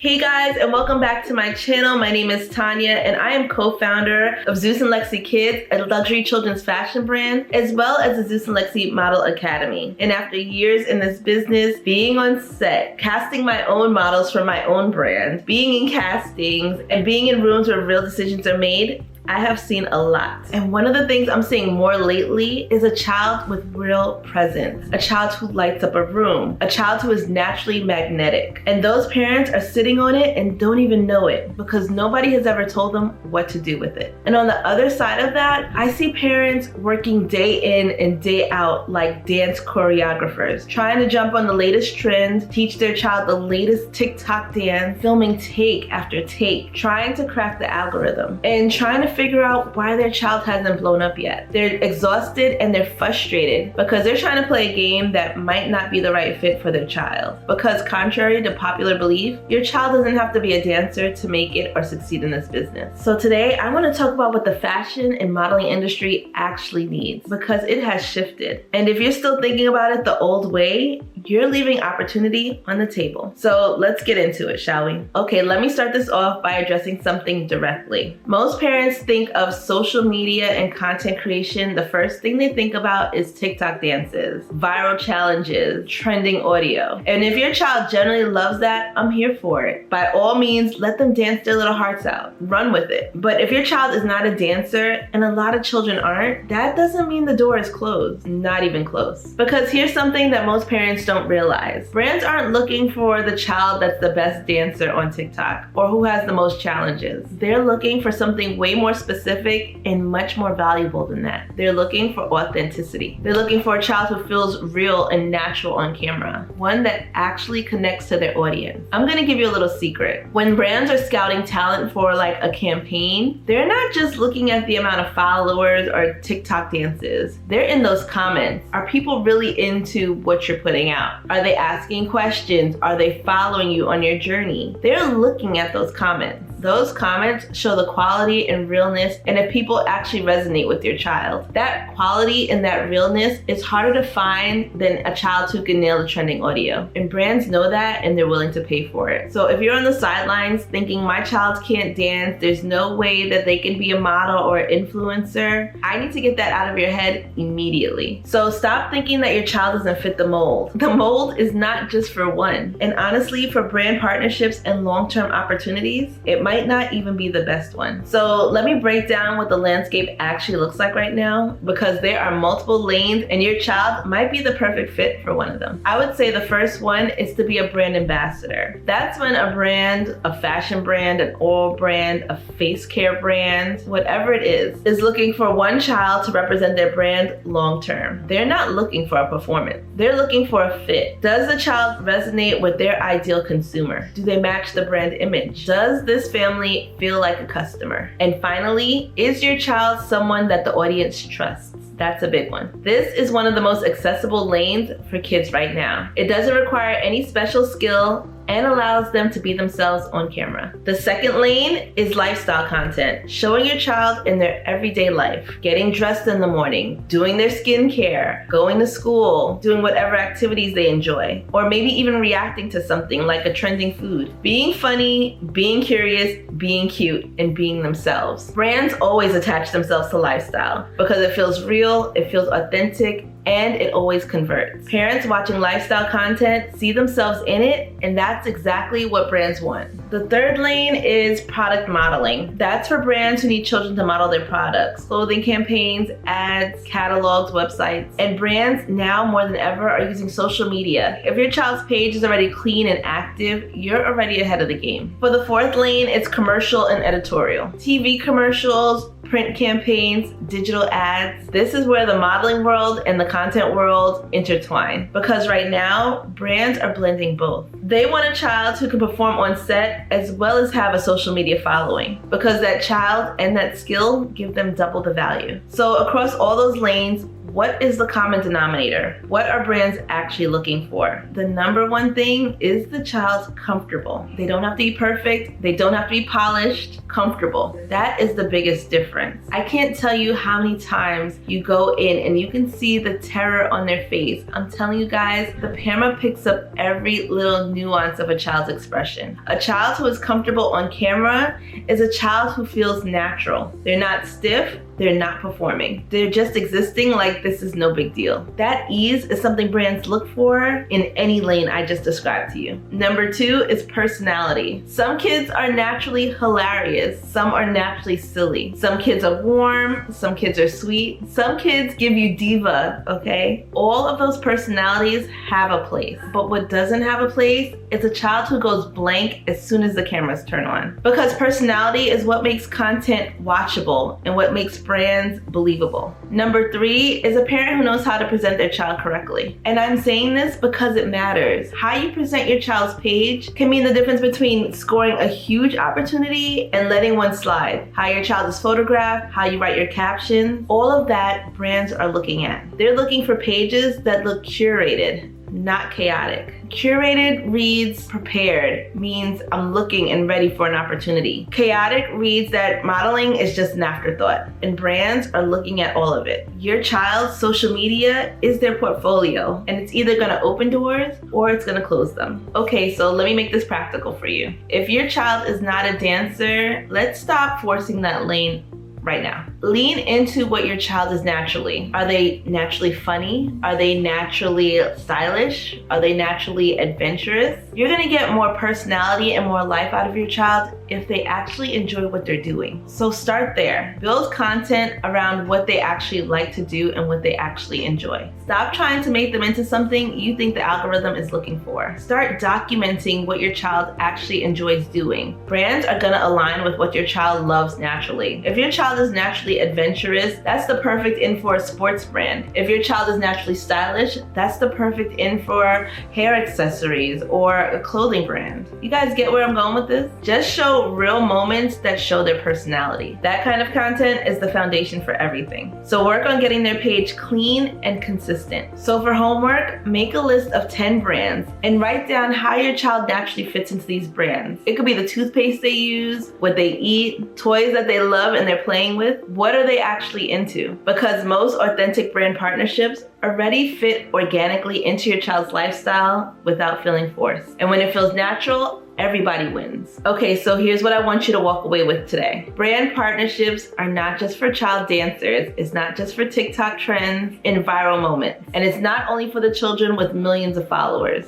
Hey guys, and welcome back to my channel. My name is Tanya, and I am co-founder of Zeus and Lexi Kids, a luxury children's fashion brand, as well as the Zeus and Lexi Model Academy. And after years in this business, being on set, casting my own models for my own brand, being in castings, and being in rooms where real decisions are made, I have seen a lot. And one of the things I'm seeing more lately is a child with real presence, a child who lights up a room, a child who is naturally magnetic. And those parents are sitting on it and don't even know it because nobody has ever told them what to do with it. And on the other side of that, I see parents working day in and day out like dance choreographers, trying to jump on the latest trends, teach their child the latest TikTok dance, filming take after take, trying to crack the algorithm, and trying to figure out why their child hasn't blown up yet. They're exhausted and they're frustrated because they're trying to play a game that might not be the right fit for their child. Because contrary to popular belief, your child doesn't have to be a dancer to make it or succeed in this business. So today I want to talk about what the fashion and modeling industry actually needs, because it has shifted. And if you're still thinking about it the old way, you're leaving opportunity on the table. So let's get into it, shall we? Okay, let me start this off by addressing something directly. Most parents think of social media and content creation, the first thing they think about is TikTok dances, viral challenges, trending audio. And if your child generally loves that, I'm here for it. By all means, let them dance their little hearts out. Run with it. But if your child is not a dancer, and a lot of children aren't, that doesn't mean the door is closed. Not even close. Because here's something that most parents don't realize. Brands aren't looking for the child that's the best dancer on TikTok or who has the most challenges. They're looking for something way more specific and much more valuable than that. They're looking for authenticity. They're looking for a child who feels real and natural on camera, one that actually connects to their audience. I'm gonna give you a little secret. When brands are scouting talent for like a campaign, they're not just looking at the amount of followers or TikTok dances. They're in those comments. Are people really into what you're putting out? Are they asking questions? Are they following you on your journey? They're looking at those comments. Those comments show the quality and realness, and if people actually resonate with your child. That quality and that realness is harder to find than a child who can nail the trending audio. And brands know that, and they're willing to pay for it. So if you're on the sidelines thinking my child can't dance, there's no way that they can be a model or influencer, I need to get that out of your head immediately. So stop thinking that your child doesn't fit the mold. The mold is not just for one. And honestly, for brand partnerships and long-term opportunities, it might not even be the best one. So let me break down what the landscape actually looks like right now, because there are multiple lanes and your child might be the perfect fit for one of them. I would say the first one is to be a brand ambassador. That's when a brand, a fashion brand, an oil brand, a face care brand, whatever it is looking for one child to represent their brand long term. They're not looking for a performance. They're looking for a fit. Does the child resonate with their ideal consumer? Do they match the brand image? Does this family feel like a customer? And finally, is your child someone that the audience trusts? That's a big one. This is one of the most accessible lanes for kids right now. It doesn't require any special skill and allows them to be themselves on camera. The second lane is lifestyle content, showing your child in their everyday life, getting dressed in the morning, doing their skincare, going to school, doing whatever activities they enjoy, or maybe even reacting to something like a trending food. Being funny, being curious, being cute, and being themselves. Brands always attach themselves to lifestyle because it feels real, it feels authentic, and it always converts. Parents watching lifestyle content see themselves in it, and that's exactly what brands want. The third lane is product modeling. That's for brands who need children to model their products, clothing campaigns, ads, catalogs, websites. And brands now more than ever are using social media. If your child's page is already clean and active, you're already ahead of the game. For the fourth lane, it's commercial and editorial. TV commercials, print campaigns, digital ads. This is where the modeling world and the content world intertwine, because right now brands are blending both. They want a child who can perform on set as well as have a social media following, because that child and that skill give them double the value. So across all those lanes, What is the common denominator? What are brands actually looking for? The number one thing is the child's comfortable. They don't have to be perfect. They don't have to be polished. Comfortable. That is the biggest difference. I can't tell you how many times you go in and you can see the terror on their face. I'm telling you guys, the camera picks up every little nuance of a child's expression. A child who is comfortable on camera is a child who feels natural. They're not stiff. They're not performing. They're just existing like this is no big deal. That ease is something brands look for in any lane I just described to you. Number two is personality. Some kids are naturally hilarious. Some are naturally silly. Some kids are warm. Some kids are sweet. Some kids give you diva, okay? All of those personalities have a place. But what doesn't have a place is a child who goes blank as soon as the cameras turn on. Because personality is what makes content watchable and what makes brands believable. Number three is a parent who knows how to present their child correctly. And I'm saying this because it matters. How you present your child's page can mean the difference between scoring a huge opportunity and letting one slide. How your child is photographed, how you write your captions, all of that brands are looking at. They're looking for pages that look curated, not chaotic. Curated reads prepared, means I'm looking and ready for an opportunity. Chaotic reads that modeling is just an afterthought, and brands are looking at all of it. Your child's social media is their portfolio, and it's either gonna open doors or it's gonna close them. Okay, so let me make this practical for you. If your child is not a dancer, let's stop forcing that lane right now. Lean into what your child is naturally. Are they naturally funny? Are they naturally stylish? Are they naturally adventurous? You're gonna get more personality and more life out of your child if they actually enjoy what they're doing. So start there. Build content around what they actually like to do and what they actually enjoy. Stop trying to make them into something you think the algorithm is looking for. Start documenting what your child actually enjoys doing. Brands are gonna align with what your child loves naturally. If your child is naturally adventurous, that's the perfect in for a sports brand. If your child is naturally stylish, that's the perfect in for hair accessories or a clothing brand. You guys get where I'm going with this? Just show real moments that show their personality. That kind of content is the foundation for everything. So work on getting their page clean and consistent. So for homework, make a list of 10 brands and write down how your child naturally fits into these brands. It could be the toothpaste they use, what they eat, toys that they love and they're playing with. What are they actually into? Because most authentic brand partnerships already fit organically into your child's lifestyle without feeling forced. And when it feels natural, everybody wins. Okay, so here's what I want you to walk away with today. Brand partnerships are not just for child dancers. It's not just for TikTok trends and viral moments. And it's not only for the children with millions of followers.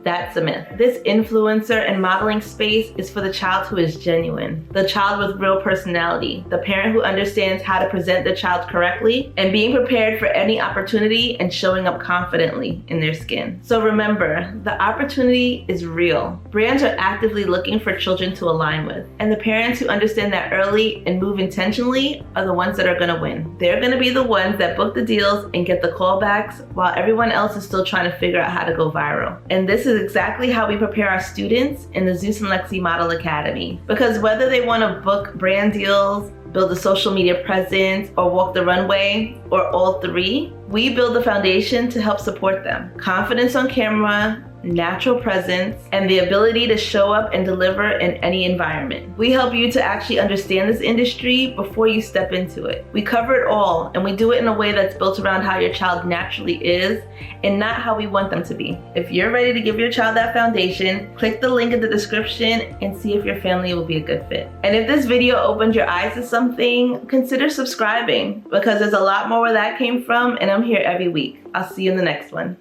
That's a myth. This influencer and modeling space is for the child who is genuine, the child with real personality, the parent who understands how to present the child correctly, and being prepared for any opportunity and showing up confidently in their skin. So remember, the opportunity is real. Brands are actively looking for children to align with, and the parents who understand that early and move intentionally are the ones that are gonna win. They're gonna be the ones that book the deals and get the callbacks while everyone else is still trying to figure out how to go viral. And this is exactly how we prepare our students in the Zeus and Lexi Model Academy. Because whether they want to book brand deals, build a social media presence, or walk the runway, or all three, we build the foundation to help support them. Confidence on camera, natural presence, and the ability to show up and deliver in any environment. We help you to actually understand this industry before you step into it. We cover it all, and we do it in a way that's built around how your child naturally is and not how we want them to be. If you're ready to give your child that foundation, click the link in the description and see if your family will be a good fit. And if this video opened your eyes to something, consider subscribing because there's a lot more where that came from, and I'm here every week. I'll see you in the next one.